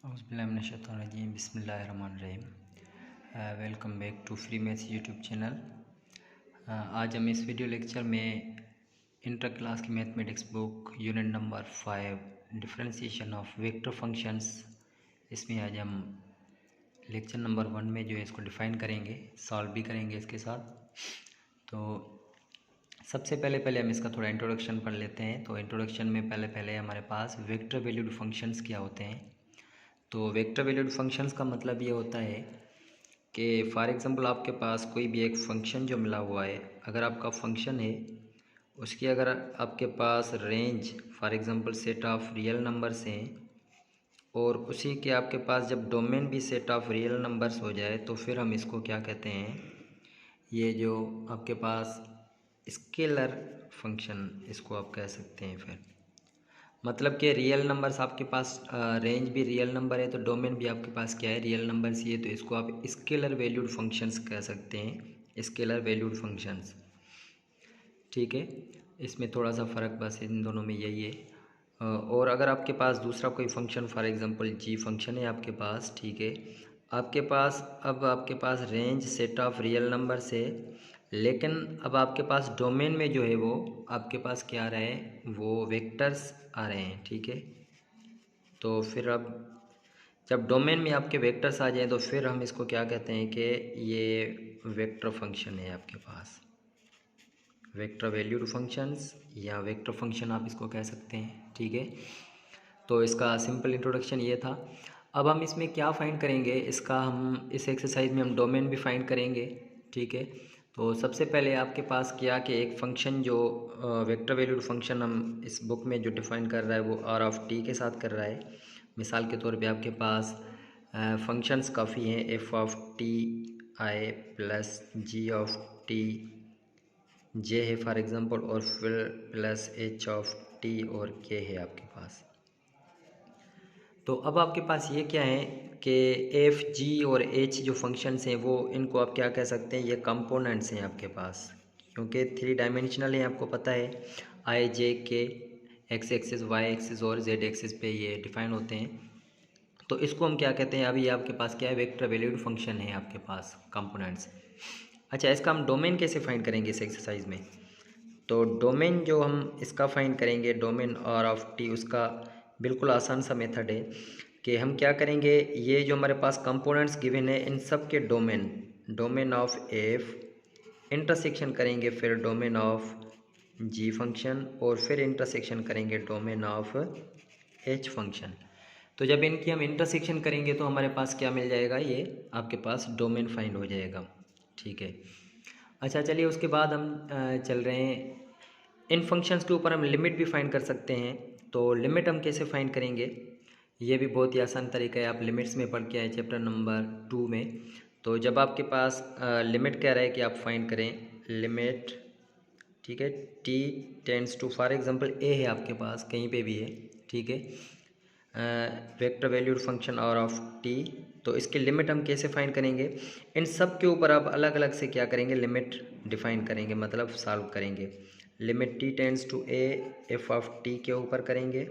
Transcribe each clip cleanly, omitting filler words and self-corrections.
औज़ुबिल्लाहिमिनश्शैतानिर्रजीम बिस्मिल्लाहिर्रहमानिर्रहीम। Welcome back to free maths YouTube channel. आज हम इस वीडियो लेक्चर में इंटर क्लास की mathematics book unit number 5 differentiation of vector functions, इसमें आज हम लेक्चर नंबर 1 में जो है इसको डिफ़ाइन करेंगे, सॉल्व भी करेंगे इसके साथ। तो सबसे पहले हम इसका थोड़ा इंट्रोडक्शन पढ़ लेते हैं। तो इंट्रोडक्शन में पहले हमारे पास वेक्टर वैल्यूड फंक्शंस क्या होते हैं। तो वेक्टर वैल्यूड फंक्शंस का मतलब ये होता है कि फॉर एग्ज़ाम्पल आपके पास कोई भी एक फ़ंक्शन जो मिला हुआ है, अगर आपका फंक्शन है उसकी अगर आपके पास range for example set of real numbers हैं और उसी के आपके पास जब डोमेन भी सेट ऑफ रियल नंबर्स हो जाए तो फिर हम इसको क्या कहते हैं, ये जो आपके पास स्केलर फंक्शन इसको आप कह सकते हैं। फिर मतलब कि रियल नंबर्स आपके पास रेंज भी रियल नंबर है तो डोमेन भी आपके पास क्या है, रियल नंबर्स ही है, तो इसको आप स्केलर वैल्यूड फंक्शंस कह सकते हैं, स्केलर वैल्यूड फंक्शंस। ठीक है, इसमें थोड़ा सा फ़र्क बस इन दोनों में यही है। और अगर आपके पास दूसरा कोई function for example G function है आपके पास, ठीक है, आपके पास range set of real number से, लेकिन अब आपके पास डोमेन में जो है वो आपके पास क्या आ रहा है, वो वेक्टर्स आ रहे हैं। ठीक है, तो फिर अब जब डोमेन में आपके वेक्टर्स आ जाएं तो फिर हम इसको क्या कहते हैं कि ये वेक्टर फंक्शन है आपके पास, वेक्टर वैल्यूड फंक्शंस या वेक्टर फंक्शन आप इसको कह सकते हैं। ठीक है, तो इसका सिंपल इंट्रोडक्शन ये था। अब हम इसमें क्या फाइंड करेंगे, इसका हम इस एक्सरसाइज में हम डोमेन भी फाइंड करेंगे। ठीक है, तो सबसे पहले आपके पास क्या कि एक फ़ंक्शन जो वेक्टर वैल्यूड फंक्शन हम इस बुक में जो डिफ़ाइन कर रहा है वो आर ऑफ टी के साथ कर रहा है। मिसाल के तौर पे आपके पास फंक्शंस काफ़ी हैं, F of T I plus G of T J है फॉर एग्ज़ाम्पल, और फिर प्लस एच ऑफ टी और के है आपके पास। तो अब आपके पास ये क्या है कि एफ जी और एच जो फंक्शंस हैं वो इनको आप क्या कह सकते हैं, ये कंपोनेंट्स हैं आपके पास, क्योंकि 3 डायमेंशनल हैं, आपको पता है। आई जे के एक्स एक्सिस वाई एक्सिस और जेड एक्सिस पे ये डिफ़ाइन होते हैं। तो इसको हम क्या कहते हैं, अभी ये आपके पास क्या है, वेक्टर वैल्यूड फंक्शन है आपके पास, कंपोनेंट्स। अच्छा, इसका हम डोमेन कैसे फाइंड करेंगे इस एक्सरसाइज में। तो डोमेन जो हम इसका फाइंड करेंगे, डोमेन आर ऑफ टी, उसका बिल्कुल आसान सा मेथड है कि हम क्या करेंगे, ये जो हमारे पास कंपोनेंट्स गिवन है इन सब के डोमेन ऑफ एफ इंटरसेक्शन करेंगे, फिर डोमेन ऑफ जी फंक्शन, और फिर इंटरसेक्शन करेंगे डोमेन ऑफ एच फंक्शन। तो जब इनकी हम इंटरसेक्शन करेंगे तो हमारे पास क्या मिल जाएगा, ये आपके पास डोमेन फाइंड हो जाएगा। ठीक है, अच्छा चलिए उसके बाद हम चल रहे हैं, इन फंक्शंस के ऊपर हम लिमिट भी फाइंड कर सकते हैं। तो लिमिट हम कैसे फाइंड करेंगे, ये भी बहुत ही आसान तरीका है, आप लिमिट्स में पढ़ के आए चैप्टर नंबर 2 में। तो जब आपके पास लिमिट कह रहा है कि आप फाइंड करें लिमिट, ठीक है, T tends to, for example A है आपके पास, कहीं पे भी है, ठीक है, vector valued function R of T, तो इसकी लिमिट हम कैसे फाइंड करेंगे, इन सब के ऊपर आप अलग अलग से क्या करेंगे, लिमिट डिफाइन करेंगे, मतलब सॉल्व करेंगे। Limit T tends to A F of T के ऊपर करेंगे,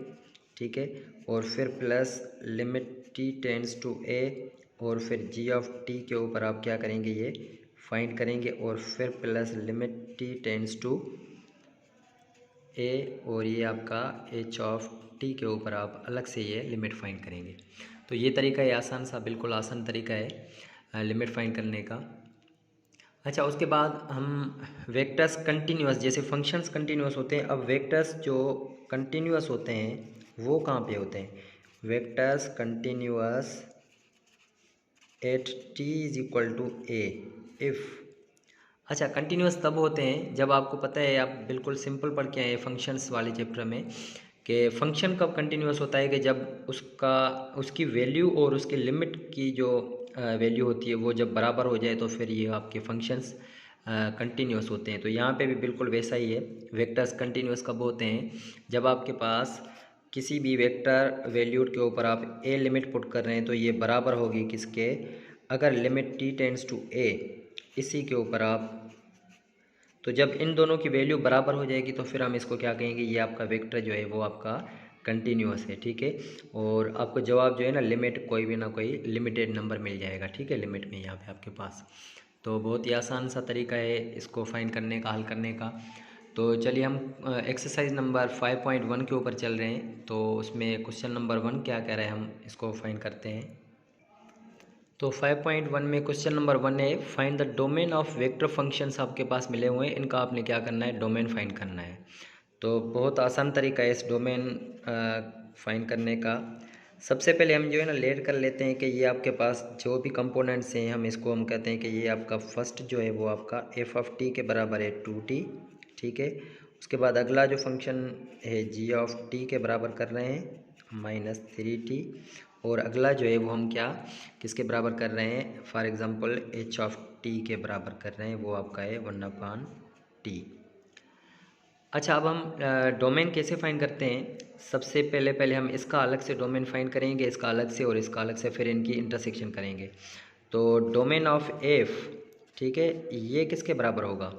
ठीक है, और फिर plus limit T tends to A, और फिर जी ऑफ टी के ऊपर आप क्या करेंगे, ये फाइंड करेंगे, और फिर plus limit T tends to A, और ये आपका एच ऑफ टी के ऊपर आप अलग से ये लिमिट फाइंड करेंगे। तो ये तरीका है आसान सा, बिल्कुल आसान तरीका है लिमिट फाइंड करने का। अच्छा, उसके बाद हम वेक्टर्स कंटिन्यूअस, जैसे फंक्शंस कंटिन्यूअस होते हैं, अब वेक्टर्स जो कंटिन्यूअस होते हैं वो कहाँ पे होते हैं, vectors continuous at T is equal to A if. अच्छा, कंटिन्यूअस तब होते हैं जब आपको पता है, आप बिल्कुल सिंपल पढ़ के आए फंक्शंस वाले चैप्टर में, कि फंक्शन कब कंटिन्यूअस होता है कि जब उसकी वैल्यू और उसके लिमिट की जो वैल्यू होती है वो जब बराबर हो जाए तो फिर ये आपके फंक्शंस कंटिन्यूअस होते हैं। तो यहाँ पे भी बिल्कुल वैसा ही है, वेक्टर्स कंटिन्यूअस कब होते हैं, जब आपके पास किसी भी वेक्टर वैल्यूड के ऊपर आप ए लिमिट पुट कर रहे हैं तो ये बराबर होगी किसके, अगर लिमिट टी टेंड्स टू ए, इसी के ऊपर आप, तो जब इन दोनों की वैल्यू बराबर हो जाएगी तो फिर हम इसको क्या कहेंगे, ये आपका वेक्टर जो है वो आपका कंटिन्यूअस है, ठीक है। और आपको जवाब जो है ना लिमिट कोई भी ना कोई लिमिटेड नंबर मिल जाएगा, ठीक है, लिमिट में यहाँ पे आपके पास। तो बहुत ही आसान सा तरीका है इसको फाइंड करने का, हल करने का। तो चलिए हम एक्सरसाइज नंबर 5.1 के ऊपर चल रहे हैं। तो उसमें क्वेश्चन नंबर 1 क्या कह रहा है, हम इसको फाइंड करते हैं। तो 5.1 में क्वेश्चन नंबर 1 है, find the domain of vector functions आपके पास मिले हुए हैं, इनका आपने क्या करना है, डोमेन फाइंड करना है। तो बहुत आसान तरीका है इस डोमेन फाइंड करने का। सबसे पहले हम जो है ना लेट कर लेते हैं कि ये आपके पास जो भी कंपोनेंट्स हैं हम इसको हम कहते हैं कि ये आपका फर्स्ट जो है वो आपका एफ ऑफ टी के बराबर है 2t, ठीक है। उसके बाद अगला जो फंक्शन है जी ऑफ टी के बराबर कर रहे हैं -3t, और अगला जो है वो हम क्या किसके बराबर कर रहे हैं, for example H of T के बराबर कर रहे हैं, वो आपका है 1/t। अच्छा, अब हम डोमेन कैसे फाइंड करते हैं। सबसे पहले हम इसका अलग से डोमेन फाइंड करेंगे, इसका अलग से और इसका अलग से, फिर इनकी इंटरसेक्शन करेंगे। तो डोमेन ऑफ एफ, ठीक है, ये किसके बराबर होगा।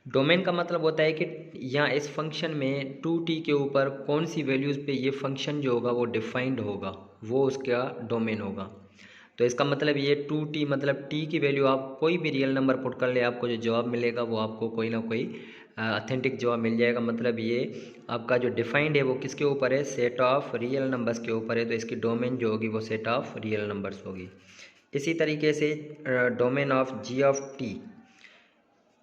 डोमेन का मतलब होता है कि यहाँ इस फंक्शन में 2t के ऊपर कौन सी वैल्यूज़ पे ये फंक्शन जो होगा वो डिफाइंड होगा, वो उसका डोमेन होगा। तो इसका मतलब ये 2t मतलब t की वैल्यू आप कोई भी रियल नंबर पुट कर ले, आपको जो जवाब मिलेगा वो आपको कोई ना कोई ऑथेंटिक जवाब मिल जाएगा। मतलब ये आपका जो डिफाइंड है वो किसके ऊपर है, सेट ऑफ रियल नंबर्स के ऊपर है। तो इसकी डोमेन जो होगी वो सेट ऑफ रियल नंबर्स होगी। इसी तरीके से domain of G of T,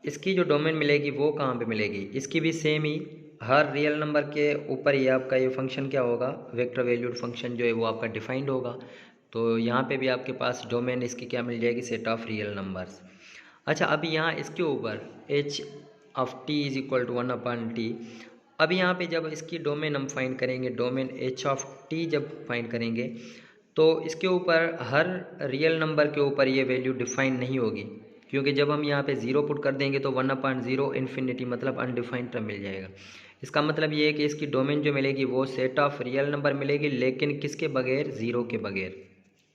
इसकी जो डोमेन मिलेगी वो कहाँ पे मिलेगी, इसकी भी सेम ही हर रियल नंबर के ऊपर ये आपका ये फंक्शन क्या होगा, वेक्टर वैल्यूड फंक्शन जो है वो आपका डिफाइंड होगा। तो यहाँ पे भी आपके पास डोमेन इसकी क्या मिल जाएगी, सेट ऑफ रियल नंबर्स। अच्छा, अभी यहाँ इसके ऊपर H of T is equal to 1/t। अब यहाँ पे जब इसकी डोमेन हम फाइंड करेंगे, डोमेन एच ऑफ टी जब फाइंड करेंगे तो इसके ऊपर हर रियल नंबर के ऊपर ये वैल्यू डिफाइंड नहीं होगी, क्योंकि जब हम यहाँ पे 0 पुट कर देंगे तो 1/0 इन्फिनिटी मतलब अनडिफाइंड टर्म मिल जाएगा। इसका मतलब ये है कि इसकी डोमेन जो मिलेगी वो सेट ऑफ रियल नंबर मिलेगी, लेकिन किसके बगैर, 0 के बगैर,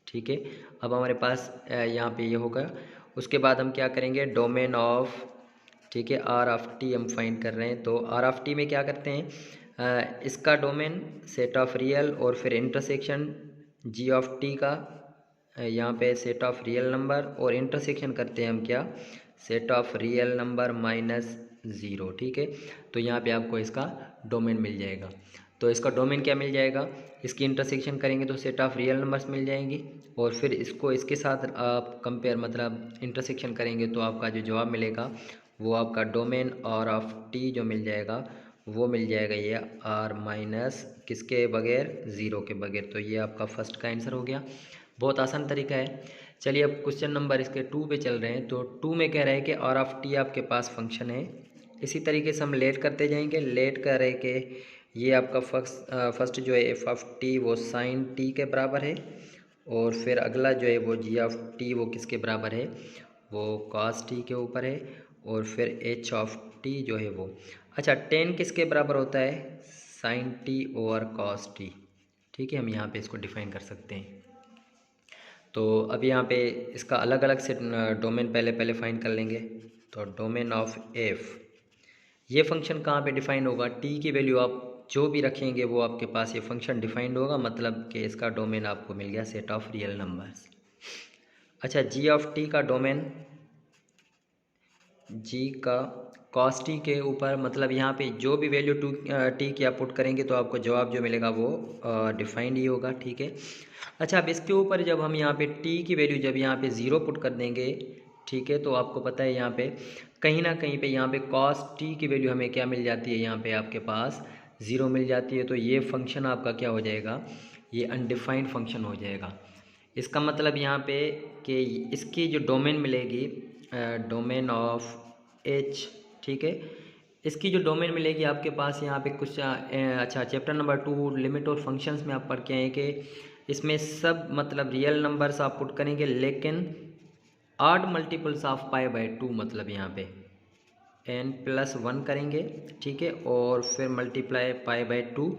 ठीक है। अब हमारे पास यहाँ पे ये होगा। उसके बाद हम क्या करेंगे, डोमेन ऑफ, ठीक है, आर ऑफ टी हम फाइंड कर रहे हैं। तो आर ऑफ टी में क्या करते हैं, इसका डोमेन सेट ऑफ रियल और फिर इंटरसेक्शन जी ऑफ टी का यहाँ पे सेट ऑफ रियल नंबर, और इंटरसेक्शन करते हैं हम क्या, सेट ऑफ रियल नंबर -0, ठीक है। तो यहाँ पे आपको इसका डोमेन मिल जाएगा। तो इसका डोमेन क्या मिल जाएगा, इसकी इंटरसेक्शन करेंगे तो सेट ऑफ रियल नंबर्स मिल जाएंगी, और फिर इसको इसके साथ आप कंपेयर मतलब इंटरसेक्शन करेंगे तो आपका जो जवाब मिलेगा वो आपका डोमेन आर ऑफ टी जो मिल जाएगा वो मिल जाएगा ये आर माइनस किसके बगैर, 0 के बगैर। तो ये आपका फर्स्ट का आंसर हो गया। बहुत आसान तरीका है। चलिए अब क्वेश्चन नंबर इसके 2 पे चल रहे हैं। तो 2 में कह रहा है कि आर ऑफ टी आपके पास फंक्शन है। इसी तरीके से हम लेट करते जाएंगे। लेट कह रहे कि ये आपका फर्स्ट जो है एफ ऑफ टी वो साइन टी के बराबर है, और फिर अगला जो है वो जी ऑफ टी वो किसके बराबर है, वो कॉस टी के ऊपर है, और फिर एच ऑफ टी जो है वो, अच्छा, टेन किसके बराबर होता है, sine T over cos T, ठीक है। हम यहाँ पे इसको डिफाइन कर सकते हैं। तो अब यहाँ पे इसका अलग अलग से डोमेन पहले फाइंड कर लेंगे। तो डोमेन ऑफ एफ, ये फंक्शन कहाँ पे डिफाइंड होगा, टी की वैल्यू आप जो भी रखेंगे वो आपके पास ये फंक्शन डिफाइंड होगा, मतलब कि इसका डोमेन आपको मिल गया सेट ऑफ रियल नंबर्स। अच्छा, जी ऑफ टी का डोमेन, जी का कॉस टी के ऊपर, मतलब यहाँ पे जो भी वैल्यू टी की आप पुट करेंगे तो आपको जवाब जो मिलेगा वो डिफाइंड ही होगा, ठीक है। अच्छा, अब इसके ऊपर जब हम यहाँ पे टी की वैल्यू जब यहाँ पे 0 पुट कर देंगे, ठीक है, तो आपको पता है यहाँ पे कहीं ना कहीं पे यहाँ पे कॉस टी की वैल्यू हमें क्या मिल जाती है, यहाँ पे आपके पास 0 मिल जाती है। तो ये फंक्शन आपका क्या हो जाएगा, ये अनडिफाइंड फंक्शन हो जाएगा। इसका मतलब यहाँ पे कि इसकी जो डोमेन मिलेगी, डोमेन ऑफ एच, ठीक है, इसकी जो डोमेन मिलेगी आपके पास यहाँ पे कुछ अच्छा, चैप्टर नंबर 2 लिमिट और फंक्शंस में आप पढ़ के आए कि इसमें सब मतलब रियल नंबर्स आप पुट करेंगे, लेकिन ऑड मल्टीपल्स ऑफ π/2, मतलब यहाँ पे n+1 करेंगे, ठीक है, और फिर मल्टीप्लाई π/2।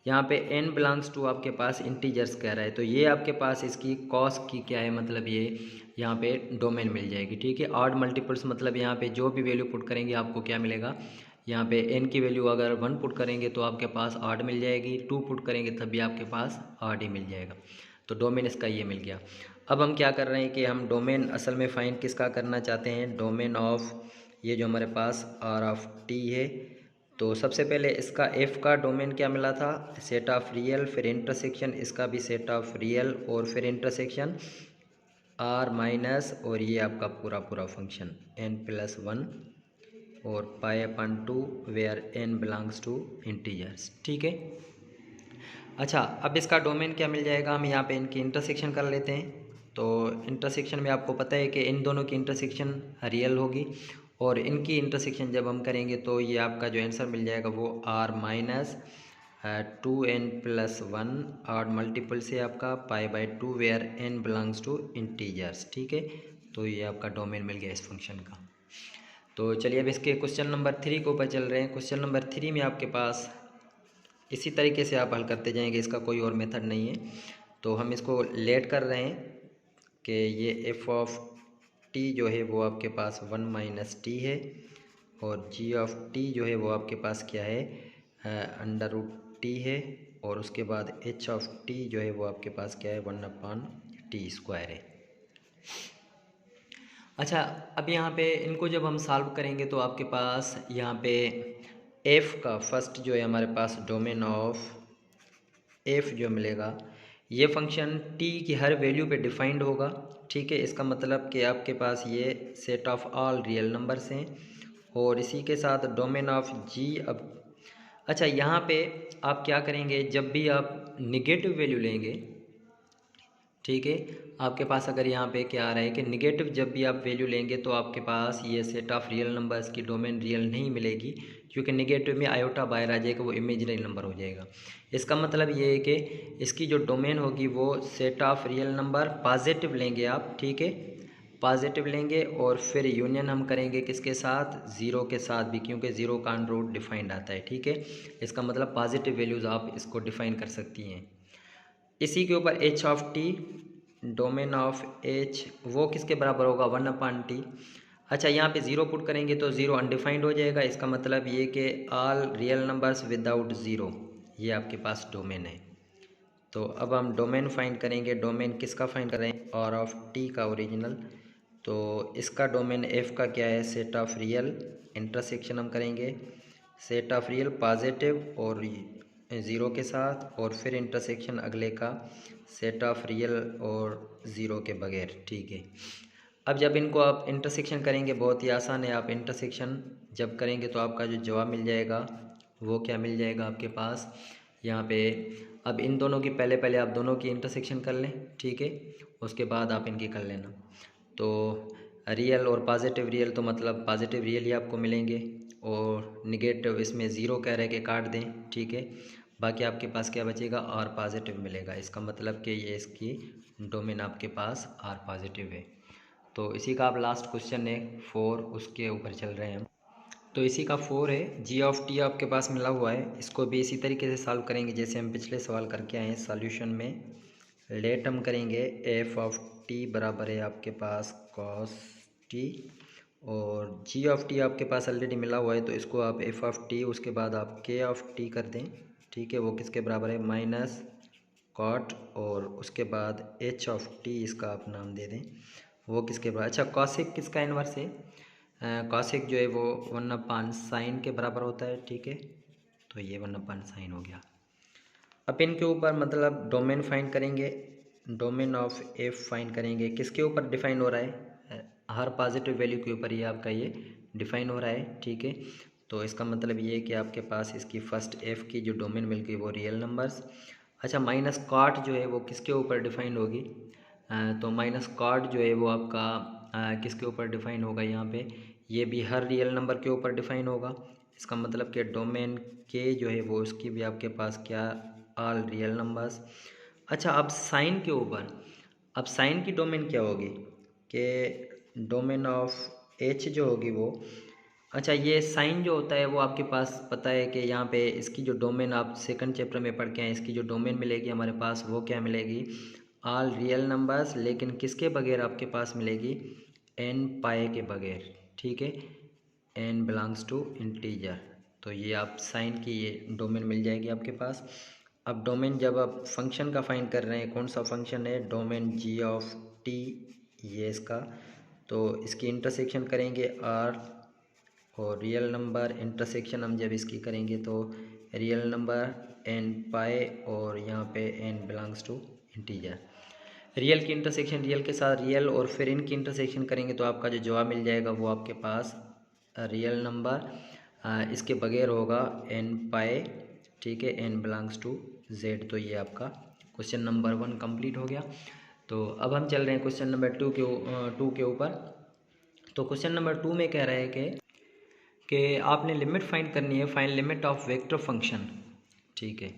यहाँ पे n बिलोंग्स टू आपके पास इंटीजर्स कह रहा है, तो ये आपके पास इसकी कॉस की क्या है, मतलब ये यहाँ पे डोमेन मिल जाएगी, ठीक है। ऑड मल्टीपल्स मतलब यहाँ पे जो भी वैल्यू पुट करेंगे आपको क्या मिलेगा, यहाँ पे n की वैल्यू अगर 1 पुट करेंगे तो आपके पास 8 मिल जाएगी, 2 पुट करेंगे तब भी आपके पास 8 ही मिल जाएगा। तो डोमेन इसका ये मिल गया। अब हम क्या कर रहे हैं कि हम डोमेन असल में फाइंड किसका करना चाहते हैं, डोमेन ऑफ ये जो हमारे पास R ऑफ t है। तो सबसे पहले इसका f का डोमेन क्या मिला था, सेट ऑफ रियल, फिर इंटरसेक्शन इसका भी सेट ऑफ रियल और फिर इंटरसेक्शन r माइनस और ये आपका पूरा पूरा फंक्शन n+1 और π/2 where n belongs to integers. ठीक है। अच्छा, अब इसका डोमेन क्या मिल जाएगा, हम यहाँ पे इनकी इंटरसेक्शन कर लेते हैं। तो इंटरसेक्शन में आपको पता है कि इन दोनों की इंटरसेक्शन रियल होगी और इनकी इंटरसेक्शन जब हम करेंगे तो ये आपका जो आंसर मिल जाएगा वो r-2n+1 और मल्टीपल से आपका π/2 where n belongs to integers. ठीक है। तो ये आपका डोमेन मिल गया इस फंक्शन का। तो चलिए अब इसके क्वेश्चन नंबर 3 के ऊपर चल रहे हैं। क्वेश्चन नंबर 3 में आपके पास इसी तरीके से आप हल करते जाएंगे, इसका कोई और मेथड नहीं है। तो हम इसको लेट कर रहे हैं कि ये f ऑफ t जो है वो आपके पास 1 - t है और g ऑफ t जो है वो आपके पास क्या है, √t है और उसके बाद h ऑफ t जो है वो आपके पास क्या है, 1/t² है। अच्छा, अब यहाँ पे इनको जब हम सॉल्व करेंगे तो आपके पास यहाँ पे f का फर्स्ट जो है हमारे पास डोमेन ऑफ f जो मिलेगा, ये फंक्शन t की हर वैल्यू पे डिफाइंड होगा। ठीक है। इसका मतलब कि आपके पास ये set of all real numbers हैं और इसी के साथ डोमेन ऑफ g। अब अच्छा, यहाँ पे आप क्या करेंगे, जब भी आप निगेटिव वैल्यू लेंगे, ठीक है, आपके पास अगर यहाँ पे क्या आ रहा है कि निगेटिव जब भी आप वैल्यू लेंगे तो आपके पास ये सेट ऑफ रियल नंबर्स की डोमेन रियल नहीं मिलेगी, क्योंकि निगेटिव में आयोटा बाहर आ जाएगा, वो इमेजिनरी नंबर हो जाएगा। इसका मतलब ये है कि इसकी जो डोमेन होगी वो set of real number positive लेंगे आप। ठीक है, पॉजिटिव लेंगे और फिर यूनियन हम करेंगे किसके साथ, ज़ीरो के साथ भी, क्योंकि ज़ीरो का ऑन रूट डिफाइंड आता है। ठीक है, इसका मतलब पॉजिटिव वैल्यूज़ आप इसको डिफाइन कर सकती हैं। इसी के ऊपर h of t, domain of h वो किसके बराबर होगा, 1/t। अच्छा, यहाँ पे ज़ीरो पुट करेंगे तो ज़ीरो अनडिफाइंड हो जाएगा। इसका मतलब ये कि all real numbers without zero, ये आपके पास डोमेन है। तो अब हम डोमेन फाइंड करेंगे। डोमेन किसका फाइंड कर रहे हैं, r ऑफ t का ओरिजिनल। तो इसका डोमेन f का क्या है, सेट ऑफ रियल। इंटरसेक्शन हम करेंगे सेट ऑफ रियल पॉजिटिव और ज़ीरो के साथ और फिर इंटरसेक्शन अगले का सेट ऑफ रियल और ज़ीरो के बगैर। ठीक है। अब जब इनको आप इंटरसेक्शन करेंगे, बहुत ही आसान है, आप इंटरसेक्शन जब करेंगे तो आपका जो जवाब मिल जाएगा वो क्या मिल जाएगा आपके पास यहाँ पे। अब इन दोनों की पहले आप दोनों की इंटरसेक्शन कर लें। ठीक है, उसके बाद आप इनकी कर लेना। तो रियल और पॉजिटिव रियल, तो मतलब पॉजिटिव रियल ही आपको मिलेंगे और निगेटिव इसमें ज़ीरो कह रहे कि काट दें। ठीक है, बाकी आपके पास क्या बचेगा, r पॉजिटिव मिलेगा। इसका मतलब कि ये इसकी डोमेन आपके पास r पॉजिटिव है। तो इसी का आप लास्ट क्वेश्चन है 4, उसके ऊपर चल रहे हैं हम। तो इसी का 4 है, g ऑफ t आपके पास मिला हुआ है। इसको भी इसी तरीके से सॉल्व करेंगे जैसे हम पिछले सवाल करके आए हैं। सॉल्यूशन में लेट हम करेंगे f ऑफ t बराबर है आपके पास cos t और g ऑफ t आपके पास ऑलरेडी मिला हुआ है, तो इसको आप f ऑफ t उसके बाद आप k ऑफ t कर दें। ठीक है, वो किसके बराबर है, माइनस कॉट और उसके बाद h ऑफ t इसका आप नाम दे दें, वो किसके बराबर। अच्छा, कॉसिक किसका इन्वर्स है, कॉसिक जो है वो 1/sin के बराबर होता है। ठीक है, तो ये 1/sin हो गया। अब इनके ऊपर मतलब डोमेन फाइंड करेंगे, डोमेन ऑफ f फाइंड करेंगे। किसके ऊपर डिफाइन हो रहा है, हर पॉजिटिव वैल्यू के ऊपर ये आपका ये डिफाइन हो रहा है। ठीक है, तो इसका मतलब ये है कि आपके पास इसकी फर्स्ट f की जो डोमेन मिल गई वो रियल नंबर्स। अच्छा, माइनस कॉट जो है वो किसके ऊपर डिफाइन होगी, तो माइनस कॉट जो है वो आपका किसके ऊपर डिफाइन होगा, यहाँ पे ये भी हर रियल नंबर के ऊपर डिफाइन होगा। इसका मतलब कि डोमेन के जो है वो उसकी भी आपके पास क्या, ऑल रियल नंबर्स। अच्छा, अब साइन के ऊपर, अब साइन की डोमेन क्या होगी कि डोमेन ऑफ h जो होगी वो, अच्छा ये साइन जो होता है वो आपके पास पता है कि यहाँ पे इसकी जो डोमेन आप सेकंड चैप्टर में पढ़ के आए, इसकी जो डोमेन मिलेगी हमारे पास वो क्या मिलेगी, ऑल रियल नंबर्स, लेकिन किसके बगैर आपके पास मिलेगी, n पाए के बगैर। ठीक है, n बिलोंग्स टू इंटीजर। तो ये आप साइन की ये डोमेन मिल जाएगी आपके पास। अब डोमेन जब आप फंक्शन का फाइंड कर रहे हैं, कौन सा फंक्शन है, डोमेन जी ऑफ टी ये इसका, तो इसकी इंटरसेक्शन करेंगे आर और रियल नंबर, इंटरसेक्शन हम जब इसकी करेंगे तो रियल नंबर एन पाए और यहाँ पे N belongs to integer. Real की इंटरसेक्शन रियल के साथ रियल और फिर इनकी इंटरसेक्शन करेंगे तो आपका जो जवाब मिल जाएगा वो आपके पास रियल नंबर इसके बगैर होगा एन पाए, ठीक है, एन बिलोंग्स टू जेड। तो ये आपका क्वेश्चन नंबर 1 कंप्लीट हो गया। तो अब हम चल रहे हैं क्वेश्चन नंबर 2 के ऊपर। तो क्वेश्चन नंबर 2 में कह रहा है कि आपने लिमिट फाइंड करनी है, find limit of vector function, ठीक है।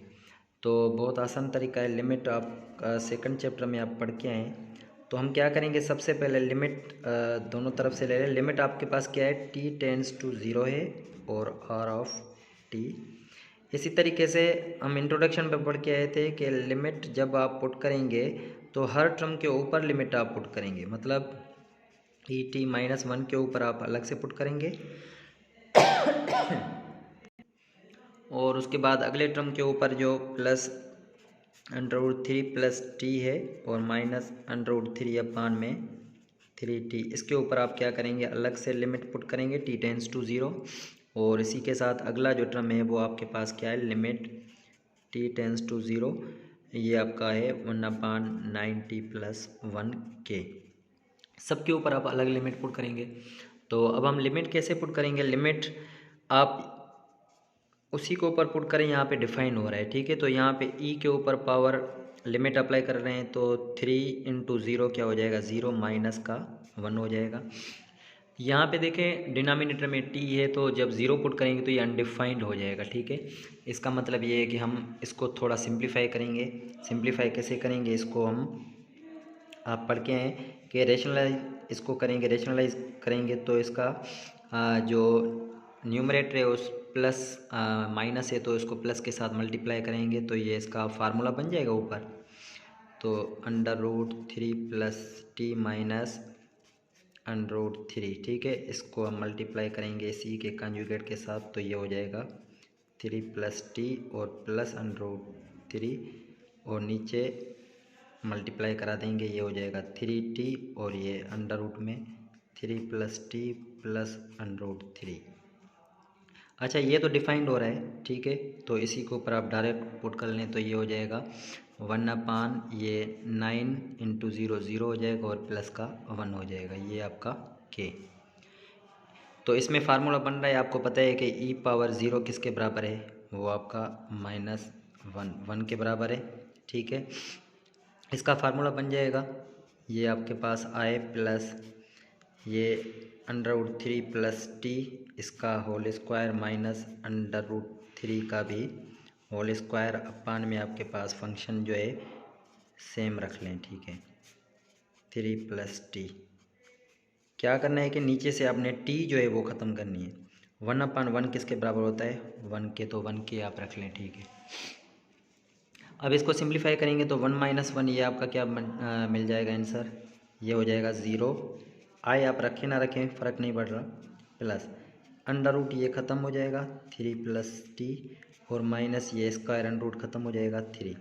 तो बहुत आसान तरीका है, लिमिट आप सेकंड चैप्टर में आप पढ़ के आए। तो हम क्या करेंगे, सबसे पहले लिमिट दोनों तरफ से ले लें। लिमिट आपके पास क्या है, t टेंड्स टू 0 है और r ऑफ t। इसी तरीके से हम इंट्रोडक्शन पे पढ़ के आए थे कि लिमिट जब आप पुट करेंगे तो हर टर्म के ऊपर लिमिट आप पुट करेंगे, मतलब e-1 के ऊपर आप अलग से पुट करेंगे और उसके बाद अगले टर्म के ऊपर जो प्लस √3 प्लस टी है और माइनस √3 अपान में 3t, इसके ऊपर आप क्या करेंगे, अलग से लिमिट पुट करेंगे t टेंड्स टू 0। और इसी के साथ अगला जो टर्म है वो आपके पास क्या है, लिमिट t टेंड्स टू 0, ये आपका है 1/90 प्लस 1 के। सबके ऊपर आप अलग लिमिट पुट करेंगे। तो अब हम लिमिट कैसे पुट करेंगे, लिमिट आप उसी के ऊपर पुट करें, यहाँ पे डिफाइन हो रहा है, ठीक है। तो यहाँ पे e के ऊपर पावर लिमिट अप्लाई कर रहे हैं तो 3 × 0 क्या हो जाएगा, 0 माइनस का 1 हो जाएगा। यहाँ पे देखें डिनोमिनेटर में t है तो जब 0 पुट करेंगे तो ये अनडिफाइंड हो जाएगा, ठीक है। इसका मतलब ये है कि हम इसको थोड़ा सिंप्लीफाई करेंगे। सिंप्लीफाई कैसे करेंगे, इसको हम आप पढ़ के आए कि रेशनलाइज इसको करेंगे, रेशनलाइज करेंगे तो इसका जो न्यूमरेटर है उस प्लस माइनस है तो इसको प्लस के साथ मल्टीप्लाई करेंगे तो ये इसका फार्मूला बन जाएगा ऊपर। तो √3 प्लस टी माइनस √3, ठीक है। इसको हम मल्टीप्लाई करेंगे सी के कंजुगेट के साथ तो ये हो जाएगा 3 प्लस टी और प्लस √3 और नीचे मल्टीप्लाई करा देंगे, ये हो जाएगा 3t और ये अंडर रूट में 3 प्लस टी प्लस √3। अच्छा, ये तो डिफाइंड हो रहा है, ठीक है। तो इसी के ऊपर आप डायरेक्ट पुट कर लें तो ये हो जाएगा 1/, ये 9 × 0 0 हो जाएगा और प्लस का 1 हो जाएगा, ये आपका k। तो इसमें फार्मूला बन रहा है, आपको पता है कि e⁻0 किसके बराबर है, वो आपका -1 के बराबर है, ठीक है। इसका फार्मूला बन जाएगा, ये आपके पास आए प्लस ये √3 प्लस टी इसका होल स्क्वायर माइनस √3 का भी होल स्क्वायर अपान में आपके पास फंक्शन जो है सेम रख लें, ठीक है। 3 प्लस टी क्या करना है कि नीचे से आपने टी जो है वो ख़त्म करनी है। 1/1 किसके बराबर होता है, 1 के, तो 1 के आप रख लें, ठीक है। अब इसको सिंप्लीफाई करेंगे तो 1 - 1 ये आपका क्या मिल जाएगा आंसर, ये हो जाएगा 0। आए आप रखें ना रखें फ़र्क नहीं पड़ रहा, प्लस √ ये ख़त्म हो जाएगा 3 प्लस टी और माइनस ये स्क्वायर √ ख़त्म हो जाएगा 3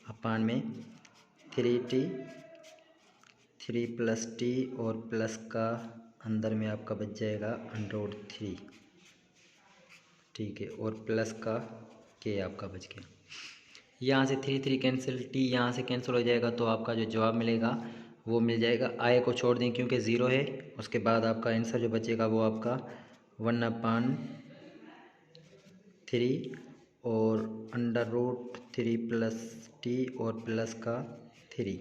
अपान में 3t 3 प्लस टी और प्लस का अंदर में आपका बच जाएगा √3, ठीक है, और प्लस का के आपका बच गया। यहाँ से 3 3 कैंसिल, टी यहाँ से कैंसिल हो जाएगा तो आपका जो जवाब मिलेगा वो मिल जाएगा, आय को छोड़ दें क्योंकि 0 है। उसके बाद आपका आंसर जो बचेगा वो आपका 1/3 और √3 प्लस टी और प्लस का 3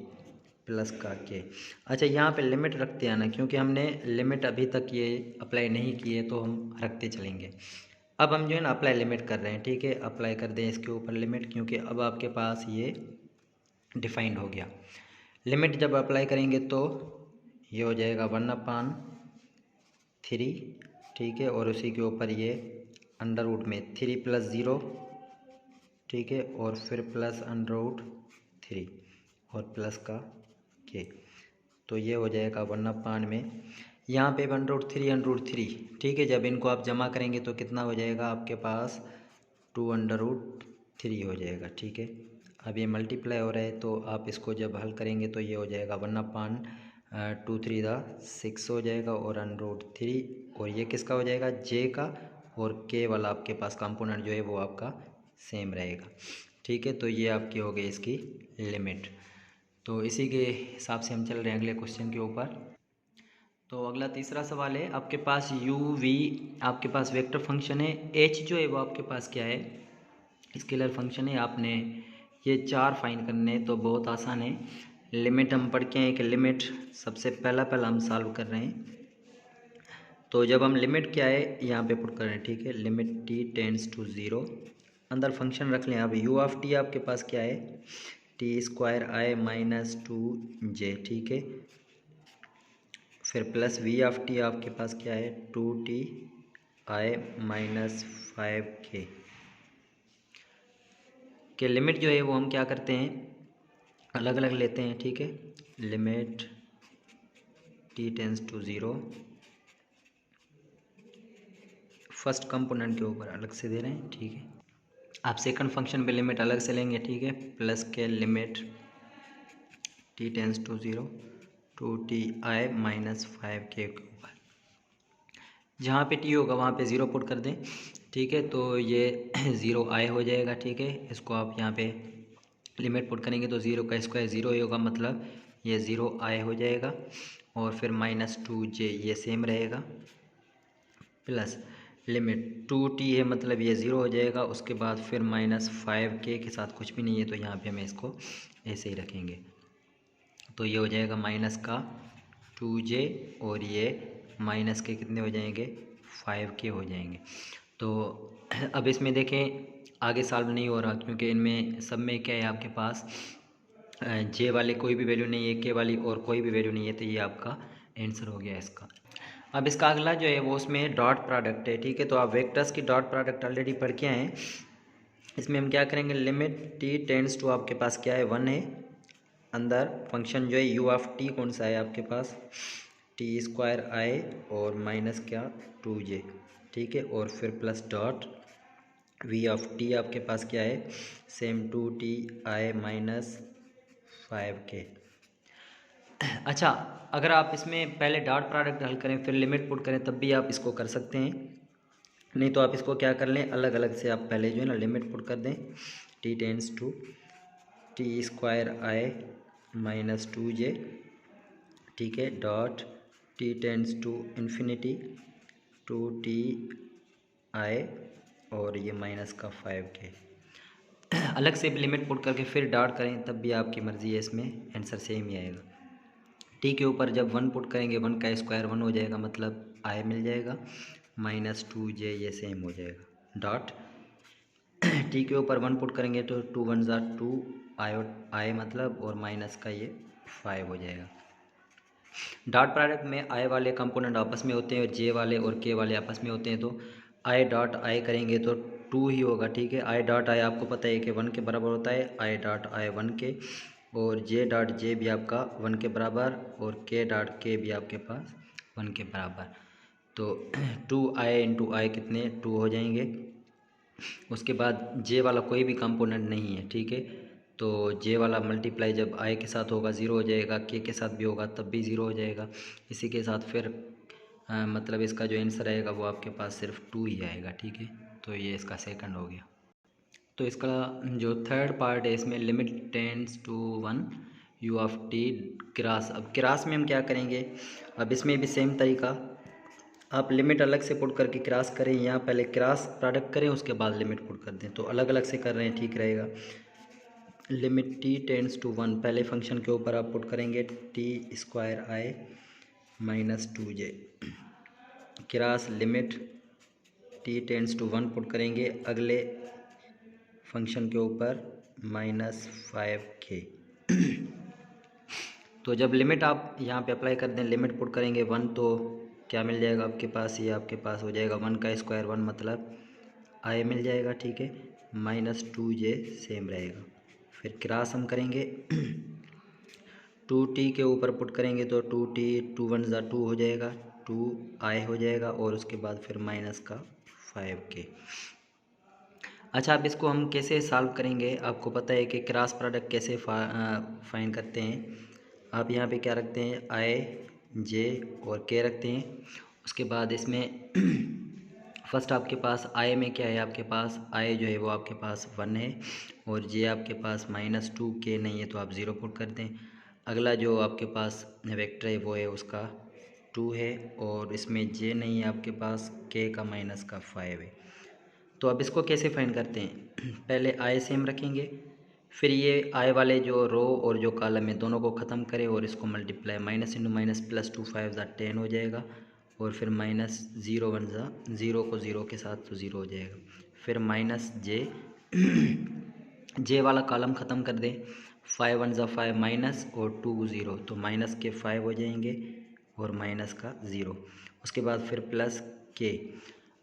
प्लस का के। अच्छा, यहाँ पे लिमिट रखते आना क्योंकि हमने लिमिट अभी तक ये अप्लाई नहीं की है तो हम रखते चलेंगे। अब हम जो है ना अप्लाई लिमिट कर रहे हैं, ठीक है। अप्लाई कर दें इसके ऊपर लिमिट क्योंकि अब आपके पास ये डिफाइंड हो गया। लिमिट जब अप्लाई करेंगे तो ये हो जाएगा 1/3, ठीक है, और उसी के ऊपर ये √ में 3 प्लस 0, ठीक है, और फिर प्लस √3 और प्लस का के, तो ये हो जाएगा 1/में यहाँ पे 1√3 ठीक है। जब इनको आप जमा करेंगे तो कितना हो जाएगा आपके पास 2√3 हो जाएगा, ठीक है। अब ये मल्टीप्लाई हो रहा है तो आप इसको जब हल करेंगे तो ये हो जाएगा 1/2 3 हो जाएगा और √3, और ये किसका हो जाएगा जे का, और के वाला आपके पास कंपोनेंट जो है वो आपका सेम रहेगा, ठीक है। तो ये आपकी हो गई इसकी लिमिट। तो इसी के हिसाब से हम चल रहे हैं अगले क्वेश्चन के ऊपर। तो अगला तीसरा सवाल है, आपके पास u v आपके पास वेक्टर फंक्शन है, h जो है वो आपके पास क्या है, स्केलर फंक्शन है। आपने ये 4 फाइंड करने हैं तो बहुत आसान है। लिमिट हम पढ़ के हैं कि लिमिट सबसे पहला हम सॉल्व कर रहे हैं। तो जब हम लिमिट क्या है यहाँ पे पुट कर रहे हैं, ठीक है। लिमिट t टेंड्स टू 0, अंदर फंक्शन रख लें। अब u ऑफ t आपके पास क्या है, t²i-2j, ठीक है। फिर प्लस v ऑफ t आपके पास क्या है, 2ti-5k के लिमिट जो है वो हम क्या करते हैं, अलग अलग लेते हैं, ठीक है। Limit t tends to 0 first component के ऊपर अलग से दे रहे हैं, ठीक है। आप सेकंड फंक्शन पे लिमिट अलग से लेंगे, ठीक है। प्लस के limit t tends to 0 2ti-5k के ऊपर जहाँ पे t होगा वहाँ पे 0 पुट कर दें, ठीक है। तो ये 0i हो जाएगा, ठीक है। इसको आप यहाँ पे लिमिट पुट करेंगे तो 0 का स्क्वायर 0 ही होगा, मतलब ये 0i हो जाएगा। और फिर -2j ये सेम रहेगा, प्लस लिमिट 2t है मतलब ये 0 हो जाएगा। उसके बाद फिर -5k के साथ कुछ भी नहीं है तो यहाँ पे हमें इसको ऐसे ही रखेंगे। तो ये हो जाएगा माइनस का 2j और ये माइनस के कितने हो जाएंगे 5k हो जाएंगे। तो अब इसमें देखें आगे सॉल्व नहीं हो रहा क्योंकि इनमें सब में क्या है आपके पास जे वाले कोई भी वैल्यू नहीं है, के वाली और कोई भी वैल्यू नहीं है। तो ये आपका आंसर हो गया इसका। अब इसका अगला जो है वो उसमें डॉट प्रोडक्ट है, ठीक है। तो आप वेक्टर्स की डॉट प्रोडक्ट ऑलरेडी पढ़ के आए हैं। इसमें हम क्या करेंगे, लिमिट t टेंड्स टू आपके पास क्या है 1 है, अंदर फंक्शन जो है u ऑफ t कौन सा है आपके पास t²i और माइनस क्या 2j, ठीक है। और फिर plus dot v of t आपके पास क्या है सेम 2ti-5k। अच्छा, अगर आप इसमें पहले डॉट प्रोडक्ट हल करें फिर लिमिट पुट करें तब भी आप इसको कर सकते हैं, नहीं तो आप इसको क्या कर लें अलग अलग से आप पहले जो है ना लिमिट पुट कर दें। t टेंड्स टू t²i-2j, ठीक है, dot t tends to infinity 2ti और ये माइनस का 5k। अलग से भी लिमिट पुट करके फिर डॉट करें तब भी आपकी मर्ज़ी है, इसमें आंसर सेम ही आएगा। टी के ऊपर जब 1 पुट करेंगे 1 का स्क्वायर 1 हो जाएगा, मतलब i मिल जाएगा, -2j ये सेम हो जाएगा। डॉट टी के ऊपर 1 पुट करेंगे तो 2 1 ज़ा 2 i मतलब, और माइनस का ये 5 हो जाएगा। डॉट प्रोडक्ट में i वाले कंपोनेंट आपस में होते हैं और j वाले और k वाले आपस में होते हैं। तो i डॉट i करेंगे तो 2 ही होगा, ठीक है। i डॉट i आपको पता है कि 1 के बराबर होता है, i डॉट i 1 के, और j डॉट j भी आपका 1 के बराबर, और k डॉट k भी आपके पास 1 के बराबर। तो 2i इंटू i कितने 2 हो जाएंगे। उसके बाद j वाला कोई भी कंपोनेंट नहीं है, ठीक है। तो j वाला मल्टीप्लाई जब i के साथ होगा 0 हो जाएगा, k के साथ भी होगा तब भी 0 हो जाएगा। इसी के साथ फिर मतलब इसका जो आंसर आएगा वो आपके पास सिर्फ 2 ही आएगा, ठीक है। तो ये इसका सेकंड हो गया। तो इसका जो थर्ड पार्ट है इसमें limit tends to 1 u of t cross. अब क्रॉस में हम क्या करेंगे, अब इसमें भी सेम तरीका, आप लिमिट अलग से पुट करके क्रॉस करें या पहले क्रॉस प्रोडक्ट करें उसके बाद लिमिट पुट कर दें। तो अलग अलग से कर रहे हैं, ठीक रहेगा। लिमिट t टेंड्स टू 1 पहले फंक्शन के ऊपर आप पुट करेंगे t²i-2j, cross limit t tends to 1 put करेंगे अगले फंक्शन के ऊपर -5k। तो जब लिमिट आप यहाँ पे अप्लाई कर दें, लिमिट पुट करेंगे 1 तो क्या मिल जाएगा आपके पास, ये आपके पास हो जाएगा 1 का स्क्वायर 1 मतलब i मिल जाएगा, ठीक है। -2j सेम रहेगा। फिर क्रॉस हम करेंगे 2t के ऊपर पुट करेंगे तो 2t 2 1 ज़ा 2 हो जाएगा, 2i हो जाएगा और उसके बाद फिर माइनस का 5k। अच्छा, अब इसको हम कैसे सॉल्व करेंगे, आपको पता है कि क्रॉस प्रोडक्ट कैसे फाइंड करते हैं। आप यहाँ पे क्या रखते हैं, i j और k रखते हैं। उसके बाद इसमें फर्स्ट आपके पास i में क्या है, आपके पास i जो है वो आपके पास 1 है और j आपके पास -2k नहीं है तो आप 0 पुट कर दें। अगला जो आपके पास वेक्टर है वो है उसका 2 है और इसमें j नहीं है आपके पास, k का -5 है। तो अब इसको कैसे फाइंड करते हैं, पहले i सेम रखेंगे, फिर ये i वाले जो रो और जो कॉलम है दोनों को ख़त्म करें और इसको multiply, minus into minus plus 2 5 10 हो जाएगा और फिर -0 1 0 को 0 के साथ तो 0 हो जाएगा। फिर -j वाला कॉलम ख़त्म कर दें, 5 1 5 माइनस और 2 0 तो माइनस के 5 हो जाएंगे और माइनस का 0। उसके बाद फिर प्लस k।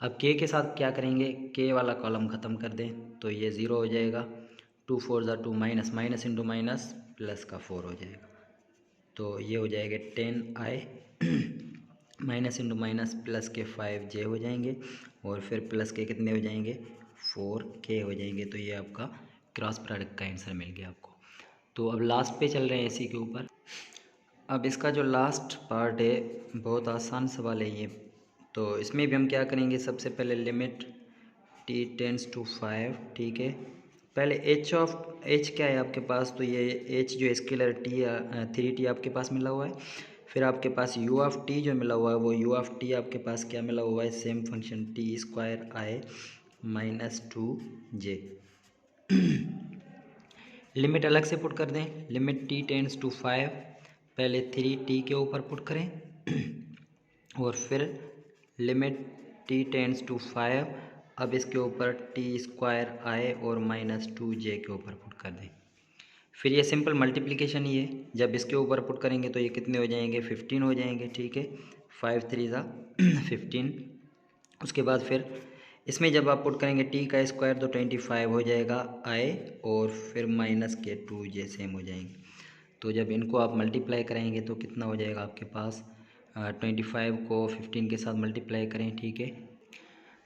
अब k के साथ क्या करेंगे, k वाला कॉलम ख़त्म कर दें तो ये 0 हो जाएगा, 2 4 2 minus, minus into minus plus का 4 हो जाएगा। तो ये हो जाएगा 10i minus into minus plus के 5j हो जाएंगे और फिर प्लस के कितने हो जाएंगे, 4k हो जाएंगे। तो ये आपका क्रॉस प्रोडक्ट का आंसर मिल गया आपको। तो अब लास्ट पे चल रहे हैं इसी के ऊपर। अब इसका जो लास्ट पार्ट है बहुत आसान सवाल है ये, तो इसमें भी हम क्या करेंगे, सबसे पहले लिमिट t टेंड्स टू 5, ठीक है। पहले h क्या है आपके पास, तो ये h जो स्केलर t 3t आपके पास मिला हुआ है। फिर आपके पास u ऑफ t जो मिला हुआ है वो u ऑफ t आपके पास क्या मिला हुआ है, same function t square i -2j। Limit अलग से पुट कर दें, लिमिट t टेंड्स टू 5, पहले 3t के ऊपर पुट करें और फिर लिमिट t टेंड्स टू 5, अब इसके ऊपर t स्क्वायर i और -2j के ऊपर पुट कर दें। फिर ये सिंपल मल्टीप्लिकेशन ही है, जब इसके ऊपर पुट करेंगे तो ये कितने हो जाएंगे, 15 हो जाएंगे, ठीक है। 5 3 15। उसके बाद फिर इसमें जब आप पुट करेंगे t का स्क्वायर तो 25 हो जाएगा i और फिर माइनस के 2j सेम हो जाएंगे। तो जब इनको आप मल्टीप्लाई करेंगे तो कितना हो जाएगा आपके पास, 25 को 15 के साथ मल्टीप्लाई करें, ठीक है।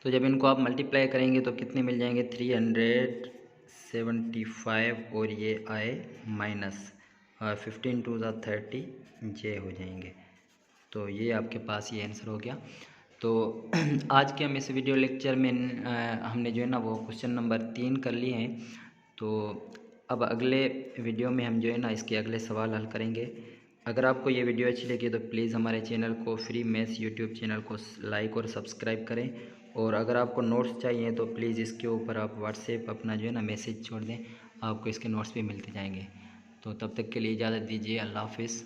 तो जब इनको आप मल्टीप्लाई करेंगे तो कितने मिल जाएंगे, 375 और ये आए माइनस 15 2 30j हो जाएंगे। तो ये आपके पास ये आंसर हो गया। तो आज के हम इस वीडियो लेक्चर में हमने जो है ना वो क्वेश्चन नंबर 3 कर लिए हैं। तो अब अगले वीडियो में हम जो है ना इसके अगले सवाल हल करेंगे। अगर आपको ये वीडियो अच्छी लगी तो प्लीज़ हमारे चैनल को फ्री मैथ्स यूट्यूब चैनल को लाइक और सब्सक्राइब करें। और अगर आपको नोट्स चाहिए तो प्लीज़ इसके ऊपर आप व्हाट्सएप अपना जो है ना मैसेज छोड़ दें, आपको इसके नोट्स भी मिलते जाएंगे। तो तब तक के लिए इजाज़त दीजिए, अल्लाह हाफिज़।